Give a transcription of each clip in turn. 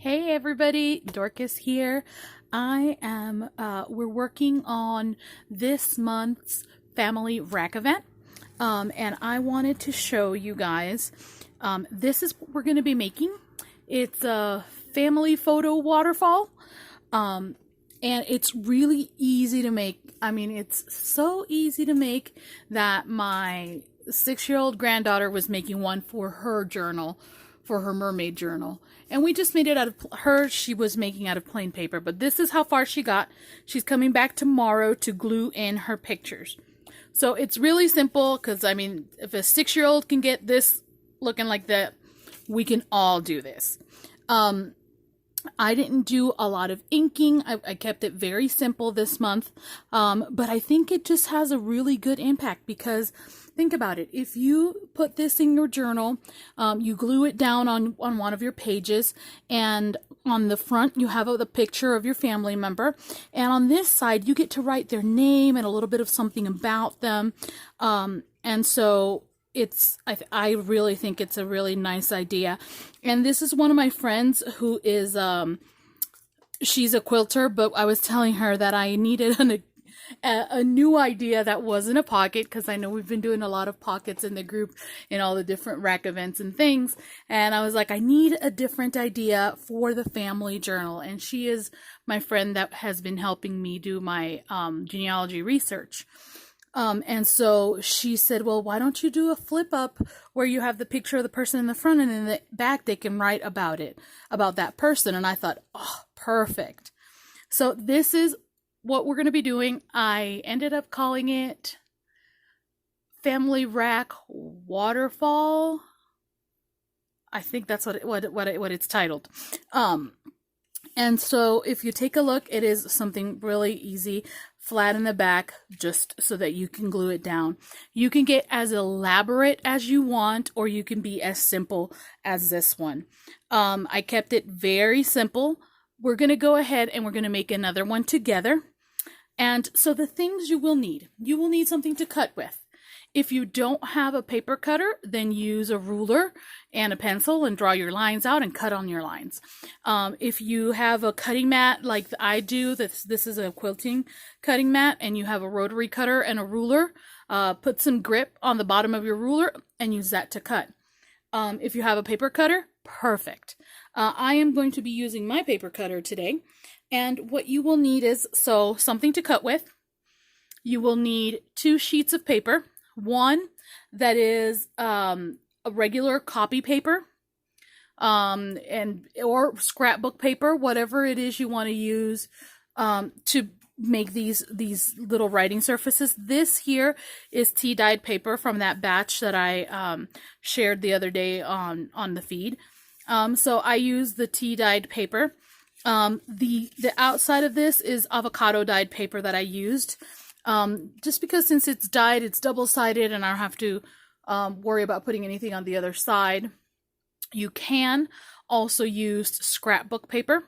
Hey everybody, Dorcas here. We're working on this month's family RAK event. And I wanted to show you guys, this is what we're going to be making. It's a family photo waterfall. And it's really easy to make. I mean, it's so easy to make that my 6-year-old granddaughter was making one for her journal, for her mermaid journal. And we just made it out of she was making out of plain paper. But this is how far she got. She's coming back tomorrow to glue in her pictures. So it's really simple because, I mean, if a 6-year-old can get this looking like that, we can all do this. I didn't do a lot of inking. I kept it very simple this month. But I think it just has a really good impact because think about it. If you put this in your journal, you glue it down on one of your pages, and on the front you have the picture of your family member, and on this side you get to write their name and a little bit of something about them. And so I really think it's a really nice idea. And this is one of my friends who is, she's a quilter, but I was telling her that I needed a new idea that wasn't a pocket, because I know we've been doing a lot of pockets in the group in all the different RAK events and things. And I was like, I need a different idea for the family journal. And she is my friend that has been helping me do my genealogy research. And so she said, well, why don't you do a flip up where you have the picture of the person in the front, and in the back they can write about that person. And I thought, oh, perfect. So this is what we're going to be doing. I ended up calling it Family RAK Waterfall. I think that's what it's titled. And so if you take a look, it is something really easy, flat in the back, just so that you can glue it down. You can get as elaborate as you want, or you can be as simple as this one. I kept it very simple. We're going to go ahead and we're going to make another one together. And so the things you will need something to cut with. If you don't have a paper cutter, then use a ruler and a pencil and draw your lines out and cut on your lines. If you have a cutting mat like I do, this is a quilting cutting mat, and you have a rotary cutter and a ruler, put some grip on the bottom of your ruler and use that to cut. If you have a paper cutter, perfect. I am going to be using my paper cutter today. And what you will need is, something to cut with. You will need 2 sheets of paper. One that is a regular copy paper, or scrapbook paper, whatever it is you want to use to make these little writing surfaces. This here is tea-dyed paper from that batch that I shared the other day on the feed. So I use the tea-dyed paper. The outside of this is avocado dyed paper that I used. Just because since it's dyed, it's double-sided, and I don't have to worry about putting anything on the other side. You can also use scrapbook paper,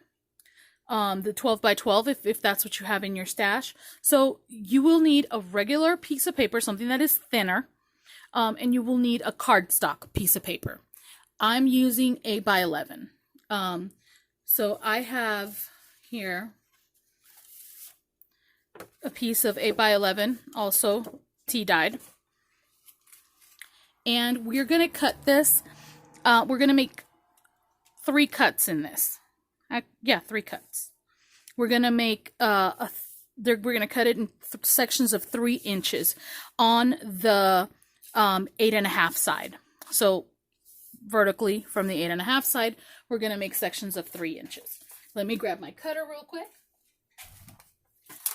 the 12 by 12, if that's what you have in your stash. So you will need a regular piece of paper, something that is thinner, and you will need a cardstock piece of paper. I'm using 8 by 11. So I have here a piece of 8 by 11, also tea dyed. And we're going to cut this. We're going to make 3 cuts in this. 3 cuts. We're going to make we're going to cut it in sections of 3 inches on the 8.5 side. So vertically from the 8.5 side, we're going to make sections of 3 inches. Let me grab my cutter real quick.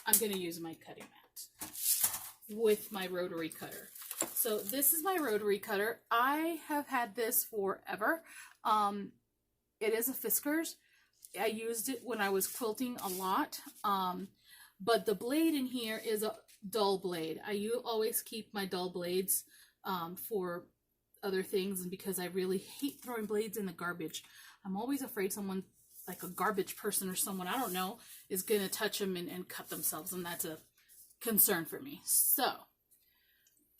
I'm going to use my cutting mat with my rotary cutter. So this is my rotary cutter. I have had this forever. It is a Fiskars. I used it when I was quilting a lot. But the blade in here is a dull blade. I always keep my dull blades for other things, and because I really hate throwing blades in the garbage. I'm always afraid someone, like a garbage person or someone I don't know, is going to touch them and cut themselves, and that's a concern for me. So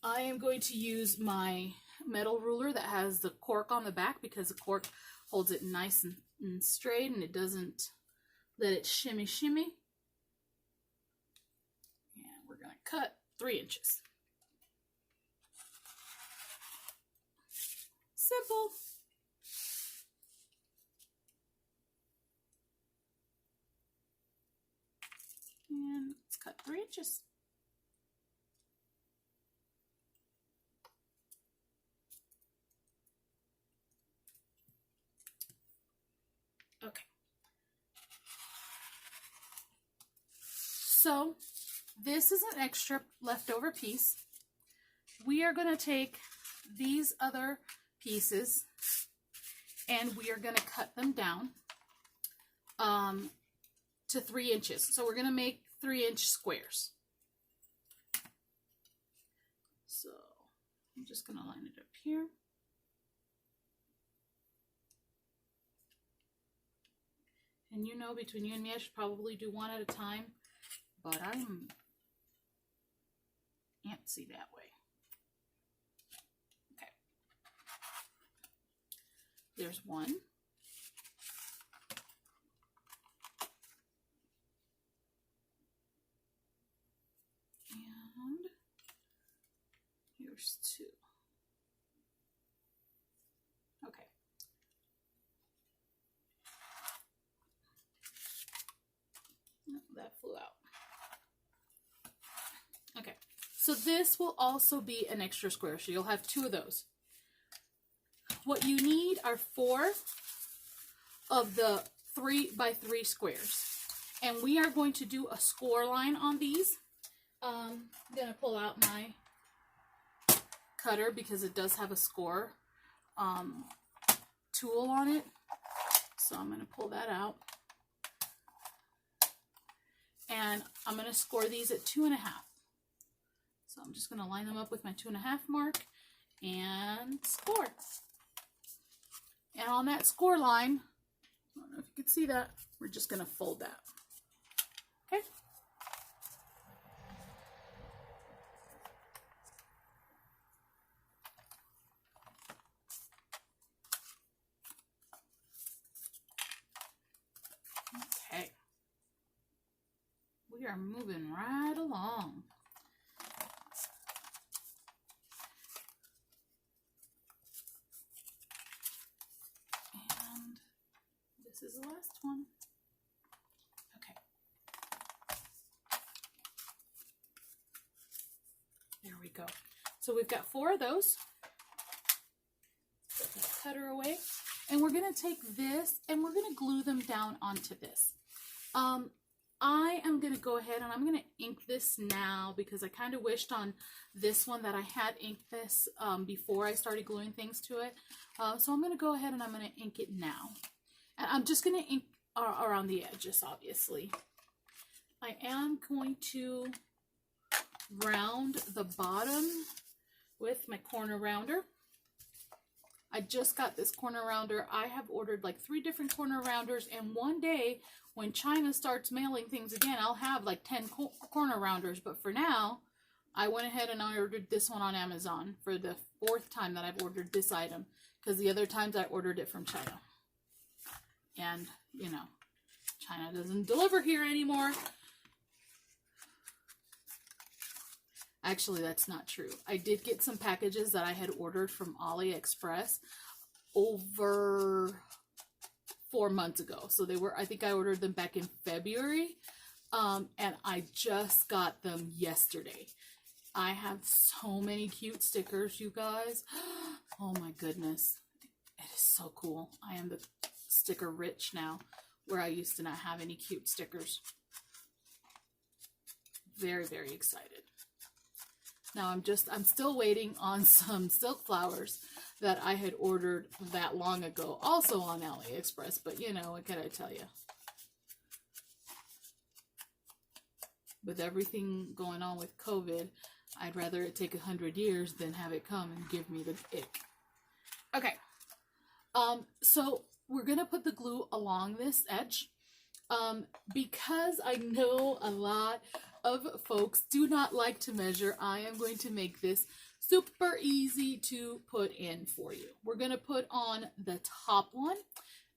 I am going to use my metal ruler that has the cork on the back, because the cork holds it nice and and straight and it doesn't let it shimmy shimmy. And we're going to cut 3 inches. Simple. And let's cut 3 inches. Okay. So this is an extra leftover piece. We are going to take these other pieces and we are going to cut them down to 3 inches. So we're going to make 3-inch squares. So I'm just going to line it up here. And you know, between you and me, I should probably do one at a time, but I'm antsy that way. Okay. There's one. And here's 2. Okay. That flew out. Okay, so this will also be an extra square, so you'll have 2 of those. What you need are 4 of the 3x3 squares, and we are going to do a score line on these. I'm gonna pull out my cutter because it does have a score tool on it, so I'm gonna pull that out. And I'm going to score these at 2.5. So I'm just going to line them up with my 2.5 mark and score. And on that score line, I don't know if you can see that, we're just going to fold that. Okay? Okay. We are moving right along. And this is the last one. Okay. There we go. So we've got 4 of those. Put the cutter away. And we're going to take this and we're going to glue them down onto this. I am going to go ahead and I'm going to ink this now because I kind of wished on this one that I had inked this before I started gluing things to it. So I'm going to go ahead and I'm going to ink it now. And I'm just going to ink around the edges, obviously. I am going to round the bottom with my corner rounder. I just got this corner rounder. I have ordered like 3 different corner rounders, and one day when China starts mailing things again, I'll have like 10 corner rounders. But for now, I went ahead and I ordered this one on Amazon for the 4th time that I've ordered this item, because the other times I ordered it from China. And, you know, China doesn't deliver here anymore. Actually, that's not true. I did get some packages that I had ordered from AliExpress over 4 months ago. So they were, I think I ordered them back in February, and I just got them yesterday. I have so many cute stickers, you guys. Oh my goodness. It is so cool. I am the sticker rich now, where I used to not have any cute stickers. Very, very excited. Now I'm still waiting on some silk flowers that I had ordered that long ago, also on AliExpress, but you know, what can I tell you? With everything going on with COVID, I'd rather it take 100 years than have it come and give me the ick. Okay, so we're gonna put the glue along this edge, because I know a lot of folks do not like to measure. I am going to make this super easy to put in for you. We're going to put on the top one,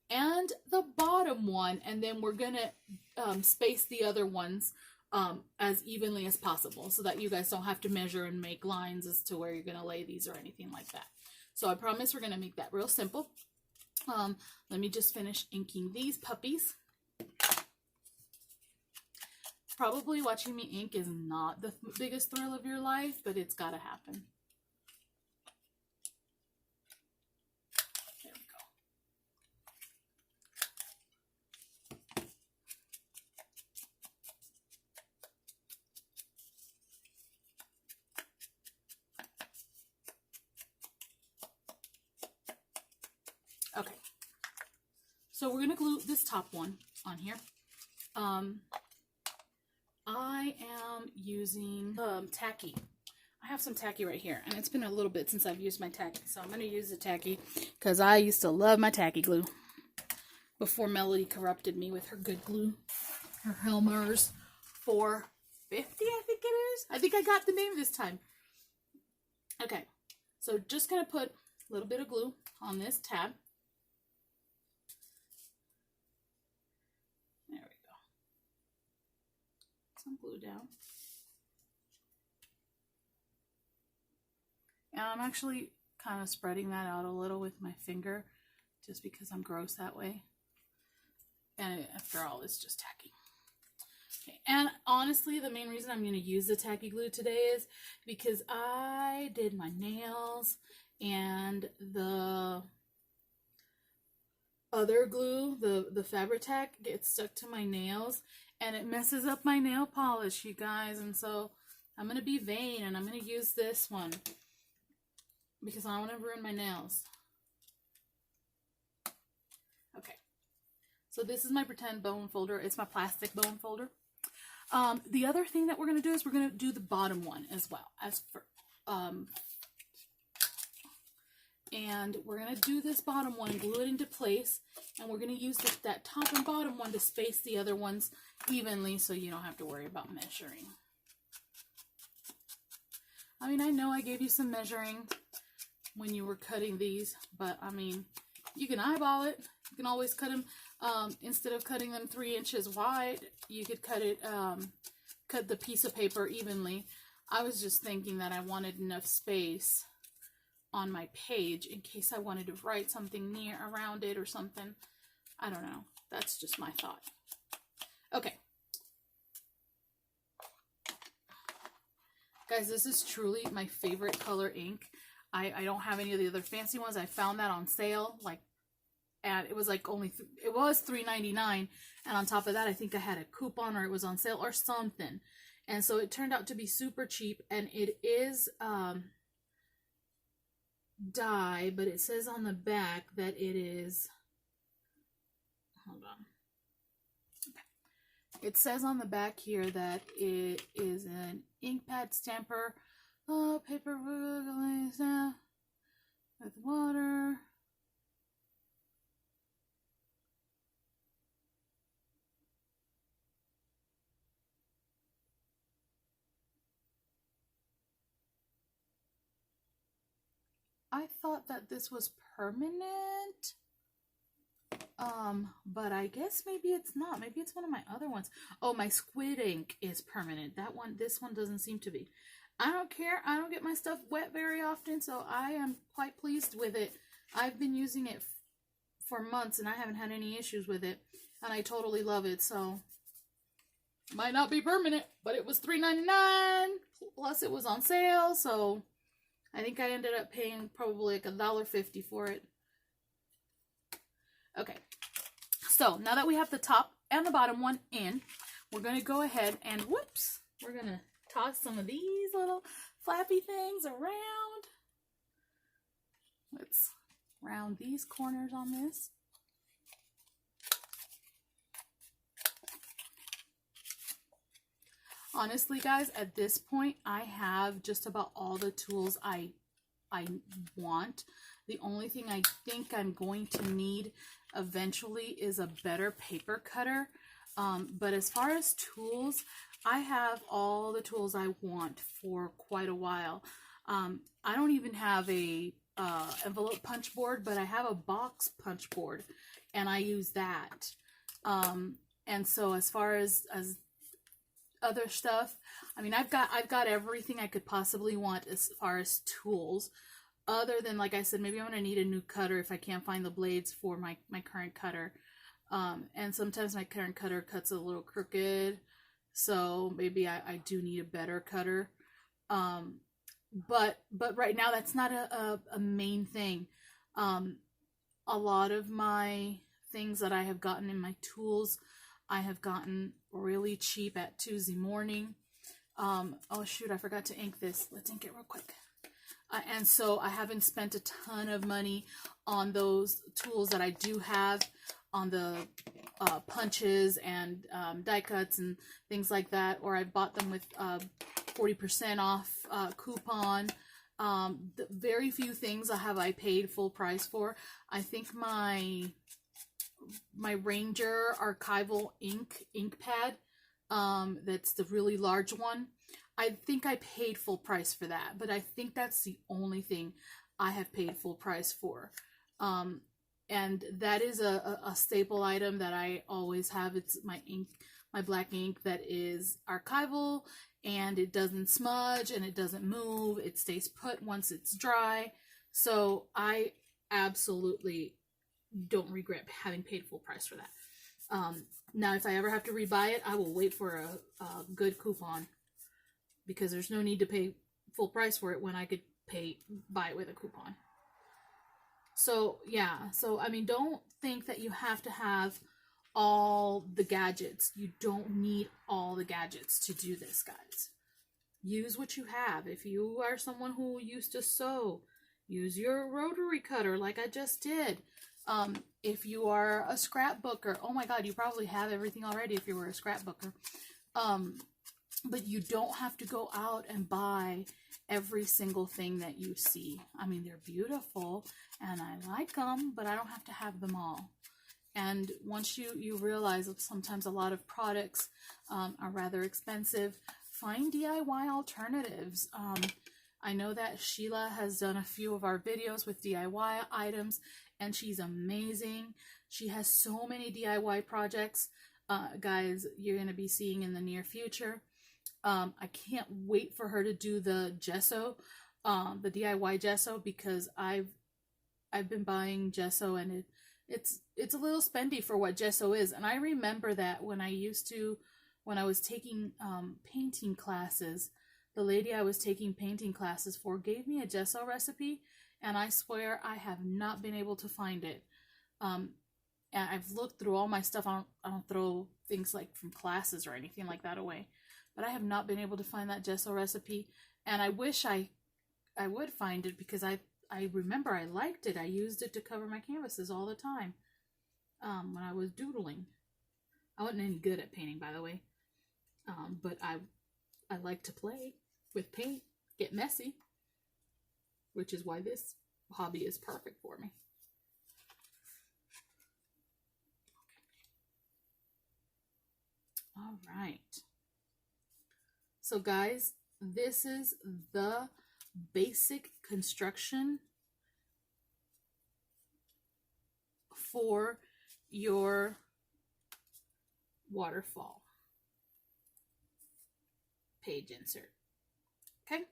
and the bottom one, and then we're gonna space the other ones as evenly as possible so that you guys don't have to measure and make lines as to where you're gonna lay these or anything like that. So I promise we're gonna make that real simple. Let me just finish inking these puppies. Probably watching me ink is not the biggest thrill of your life, but it's gotta happen. There we go. Okay, so we're gonna glue this top one on here. I am using tacky. I have some tacky right here, and it's been a little bit since I've used my tacky, so I'm going to use the tacky because I used to love my tacky glue before Melody corrupted me with her good glue, her Helmer's 450, I think it is. I think I got the name this time. Okay, so just going to put a little bit of glue on this tab. Some glue down. And I'm actually kind of spreading that out a little with my finger just because I'm gross that way. And after all, it's just tacky. Okay. And honestly, the main reason I'm going to use the tacky glue today is because I did my nails and the other glue, the Fabri-Tac, gets stuck to my nails and it messes up my nail polish, you guys. And so I'm going to be vain and I'm going to use this one because I don't want to ruin my nails. Okay, so this is my pretend bone folder. It's my plastic bone folder. The other thing that we're going to do is we're going to do the bottom one as well. And we're going to do this bottom one and glue it into place. And we're going to use that top and bottom one to space the other ones evenly so you don't have to worry about measuring. I mean, I know I gave you some measuring when you were cutting these, but I mean, you can eyeball it. You can always cut them, instead of cutting them 3 inches wide, you could cut the piece of paper evenly. I was just thinking that I wanted enough space on my page in case I wanted to write something near around it or something. I don't know. That's just my thought. Okay. Guys, this is truly my favorite color ink. I don't have any of the other fancy ones. I found that on sale, and it was like it was $3.99, and on top of that I think I had a coupon or it was on sale or something. And so it turned out to be super cheap, and it is dye, but it says on the back that it is, hold on, okay. It says on the back here that it is an ink pad stamper, paper with water. I thought that this was permanent, but I guess maybe it's not. Maybe it's one of my other ones. Oh, my squid ink is permanent. This one doesn't seem to be. I don't care. I don't get my stuff wet very often, so I am quite pleased with it. I've been using it for months, and I haven't had any issues with it, and I totally love it, so might not be permanent, but it was $3.99, plus it was on sale, so I think I ended up paying probably like $1.50 for it. Okay, so now that we have the top and the bottom one in, we're going to go ahead and, whoops, we're going to toss some of these little flappy things around. Let's round these corners on this. Honestly, guys, at this point, I have just about all the tools I want. The only thing I think I'm going to need eventually is a better paper cutter. But as far as tools, I have all the tools I want for quite a while. I don't even have a envelope punch board, but I have a box punch board, and I use that. And so as far as other stuff, I mean, I've got everything I could possibly want as far as tools. Other than, like I said, maybe I'm gonna need a new cutter if I can't find the blades for my current cutter. And sometimes my current cutter cuts a little crooked, so maybe I do need a better cutter. But right now that's not a main thing. A lot of my things that I have gotten in my tools, I have gotten really cheap at Tuesday morning. Oh shoot, I forgot to ink this. Let's ink it real quick. And so I haven't spent a ton of money on those tools that I do have, on the punches and die cuts and things like that, or I bought them with 40% off coupon. Very few things I paid full price for. I think my Ranger archival ink pad, that's the really large one, I think I paid full price for that, but I think that's the only thing I have paid full price for. And that is a staple item that I always have. It's my ink, my black ink that is archival, and it doesn't smudge and it doesn't move. It stays put once it's dry. So I absolutely don't regret having paid full price for that. Now, if I ever have to rebuy it, I will wait for a good coupon, because there's no need to pay full price for it when I could buy it with a coupon. So yeah, so I mean, don't think that you have to have all the gadgets. You don't need all the gadgets to do this, guys. Use what you have. If you are someone who used to sew, use your rotary cutter like I just did. If you are a scrapbooker, oh my god, you probably have everything already if you were a scrapbooker. But you don't have to go out and buy every single thing that you see. I mean, they're beautiful and I like them, but I don't have to have them all. And once you realize that sometimes a lot of products are rather expensive, find DIY alternatives. I know that Sheila has done a few of our videos with DIY items, and she's amazing. She has so many DIY projects, guys, you're going to be seeing in the near future. I can't wait for her to do the gesso, the DIY gesso, because I've been buying gesso, and it's a little spendy for what gesso is. And I remember that when I was taking painting classes, the lady I was taking painting classes for gave me a gesso recipe, and I swear I have not been able to find it. And I've looked through all my stuff. I don't throw things like from classes or anything like that away. But I have not been able to find that gesso recipe, and I wish I would find it, because I remember I liked it. I used it to cover my canvases all the time when I was doodling. I wasn't any good at painting, by the way, but I like to play with paint, get messy, which is why this hobby is perfect for me. All right. So guys, this is the basic construction for your waterfall page insert. Okay,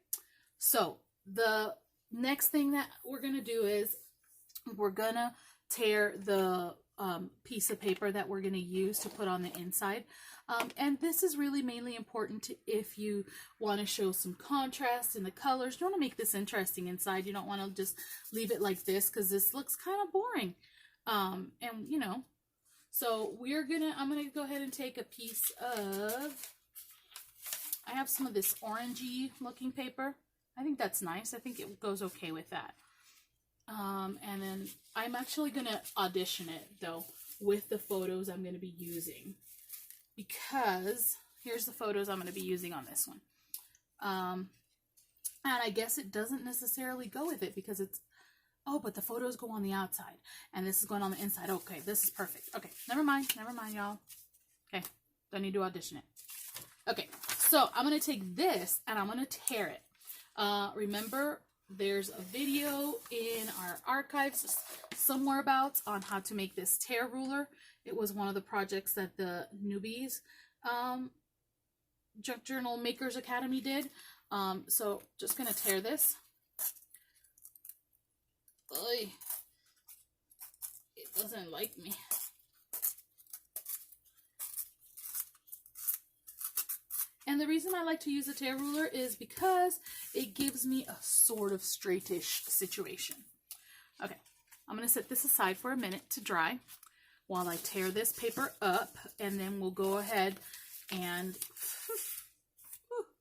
so the next thing that we're going to do is we're going to tear the piece of paper that we're going to use to put on the inside. And this is really mainly important if you want to show some contrast in the colors. You want to make this interesting inside. You don't want to just leave it like this, because this looks kind of boring. And you know, so I'm going to go ahead and take a piece of, I have some of this orangey looking paper. I think that's nice. I think it goes okay with that. And then I'm actually going to audition it, though, with the photos I'm going to be using. Because here's the photos I'm going to be using on this one. And I guess it doesn't necessarily go with it, because it's, oh, but the photos go on the outside. And this is going on the inside. Okay, this is perfect. Okay, never mind, y'all. Okay, don't need to audition it. Okay, so I'm going to take this and I'm going to tear it. Remember, there's a video in our archives somewhere about on how to make this tear ruler. It was one of the projects that the newbies Junk Journal Makers Academy did. So just gonna tear this. Oy. It doesn't like me. And the reason I like to use a tear ruler is because it gives me a sort of straightish situation. Okay, I'm going to set this aside for a minute to dry while I tear this paper up, and then we'll go ahead and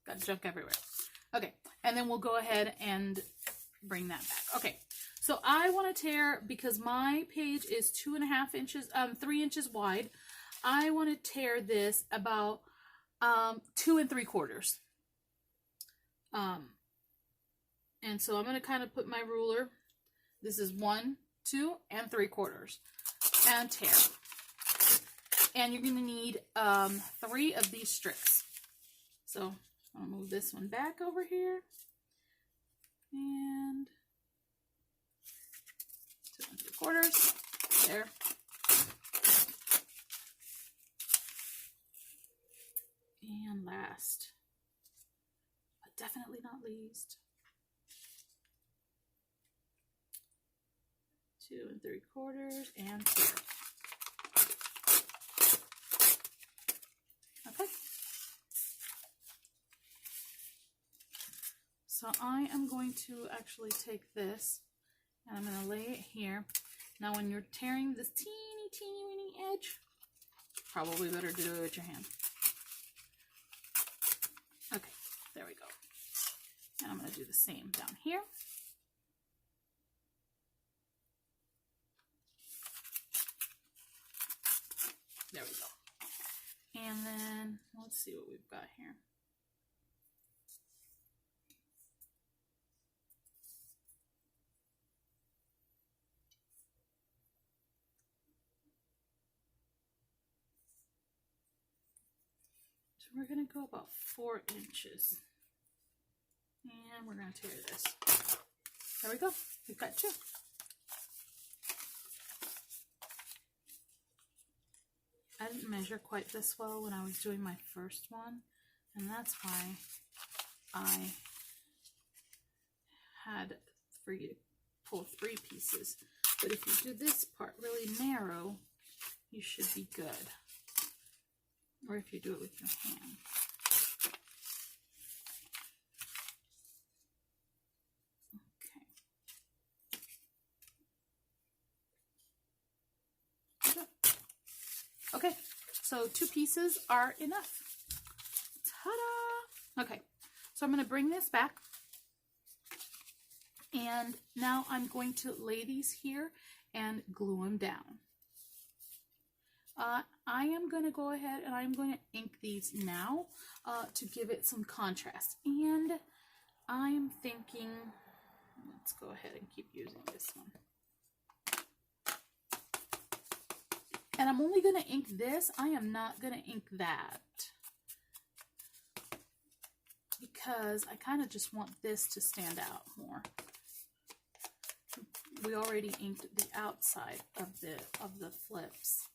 got junk everywhere. Okay, and then we'll go ahead and bring that back. Okay, so I want to tear, because my page is 2.5 inches, 3 inches wide. I want to tear this about 2 3/4. And so I'm going to kind of put my ruler. This is 1, 2 3/4 and tear. And you're going to need 3 of these strips. So I'll move this one back over here. And 2 3/4. There. And last, but definitely not least, 2 3/4 and tear. Okay. So I am going to actually take this and I'm going to lay it here. Now when you're tearing this teeny weeny edge, probably better to do it with your hand. Okay, there we go. And I'm going to do the same down here. There we go. And then let's see what we've got here. So we're going to go about 4 inches. And we're going to tear this. There we go. We've got 2. I didn't measure quite this well when I was doing my first one, and that's why I had for you to pull 3 pieces. But if you do this part really narrow, you should be good. Or if you do it with your hand. Okay, so 2 pieces are enough. Ta-da! Okay, so I'm going to bring this back. And now I'm going to lay these here and glue them down. I am going to go ahead and I'm going to ink these now to give it some contrast. And I am thinking, let's go ahead and keep using this one. And I'm only going to ink this. I am not going to ink that. Because I kind of just want this to stand out more. We already inked the outside of the flips.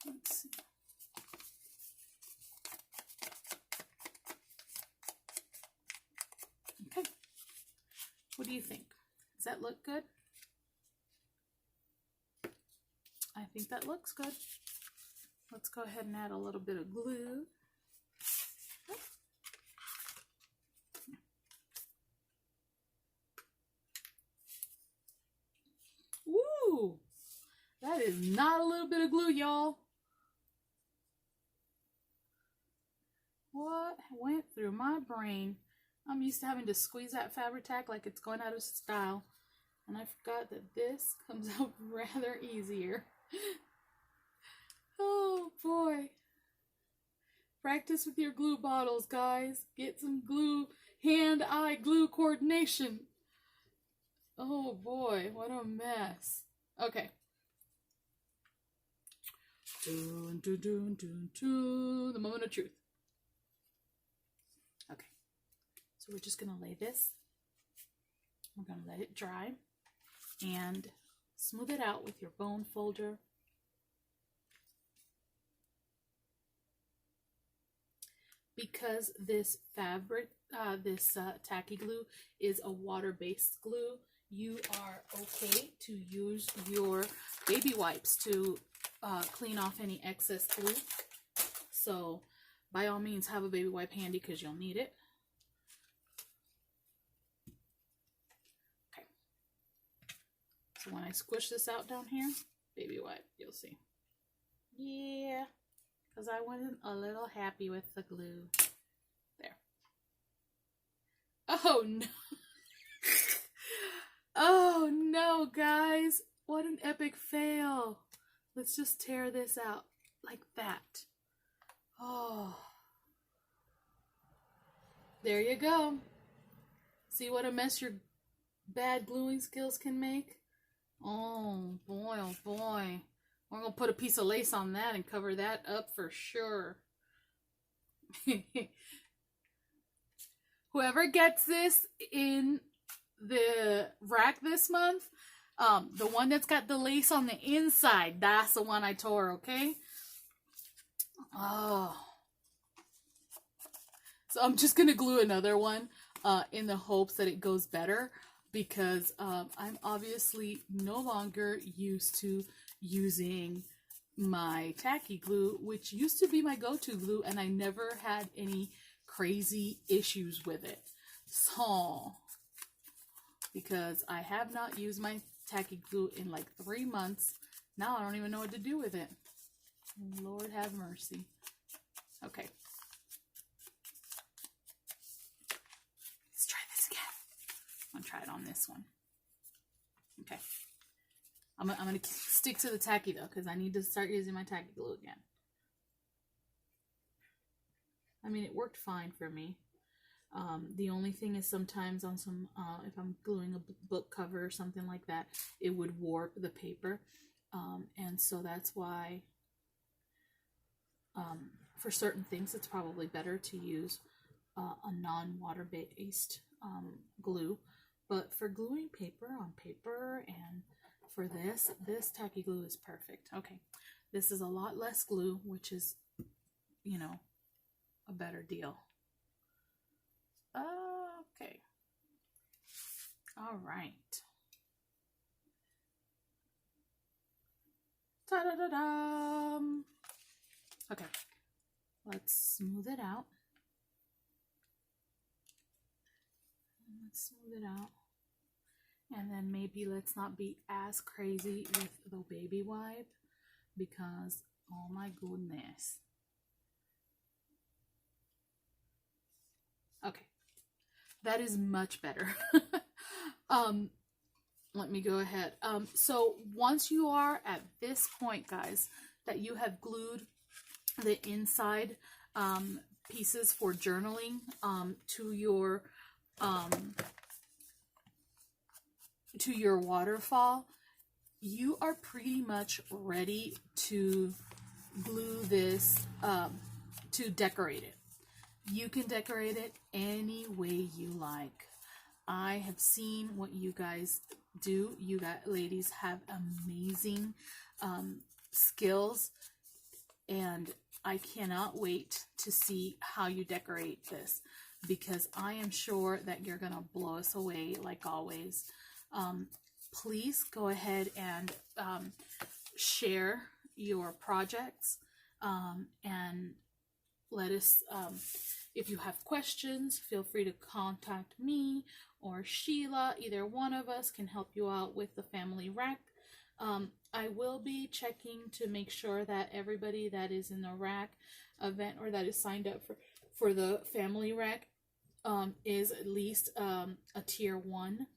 Let's see. Okay. What do you think? Does that look good? I think that looks good. Let's go ahead and add a little bit of glue. Woo! That is not a little bit of glue, y'all. What went through my brain? I'm used to having to squeeze that Fabri-Tac like it's going out of style. And I forgot that this comes out rather easier. Oh boy. Practice with your glue bottles, guys. Get some glue, hand-eye glue coordination. Oh boy, what a mess. Okay. Dun, dun, dun, dun, dun. The moment of truth. Okay. So we're just going to lay this. We're going to let it dry and smooth it out with your bone folder. Because this fabric, tacky glue is a water-based glue, you are okay to use your baby wipes to clean off any excess glue. So by all means, have a baby wipe handy because you'll need it. Okay. So when I squish this out down here, baby wipe, you'll see. Yeah. Because I wasn't a little happy with the glue. There. Oh no. Oh no, guys. What an epic fail. Let's just tear this out like that. Oh. There you go. See what a mess your bad gluing skills can make? Oh boy, oh boy. We're going to put a piece of lace on that and cover that up for sure. Whoever gets this in the rack this month, the one that's got the lace on the inside, that's the one I tore, okay? Oh. So I'm just going to glue another one in the hopes that it goes better, because I'm obviously no longer used to using my tacky glue, which used to be my go-to glue, and I never had any crazy issues with it. So, because I have not used my tacky glue in like 3 months, now I don't even know what to do with it. Lord have mercy. Okay. Let's try this again. I'm gonna try it on this one. Okay. I'm going to stick to the tacky, though, because I need to start using my tacky glue again. I mean, it worked fine for me. The only thing is sometimes on some, if I'm gluing a book cover or something like that, it would warp the paper. And so that's why, for certain things, it's probably better to use a non-water-based glue. But for gluing paper on paper and for this tacky glue is perfect. Okay, this is a lot less glue, which is, you know, a better deal. Okay. All right. Ta-da-da-da! Okay, let's smooth it out. Let's smooth it out. And then maybe let's not be as crazy with the baby wipe, because, oh my goodness. Okay, that is much better. Let me go ahead. So once you are at this point, guys, that you have glued the inside pieces for journaling to your waterfall, you are pretty much ready to glue this, to decorate it. You can decorate it any way you like. I have seen what you guys do. You ladies have amazing skills, and I cannot wait to see how you decorate this, because I am sure that you're gonna blow us away like always. Please go ahead and share your projects, and let us, if you have questions, feel free to contact me or Sheila. Either one of us can help you out with the family rack. I will be checking to make sure that everybody that is in the rack event, or that is signed up for the family rack, is at least a tier 1.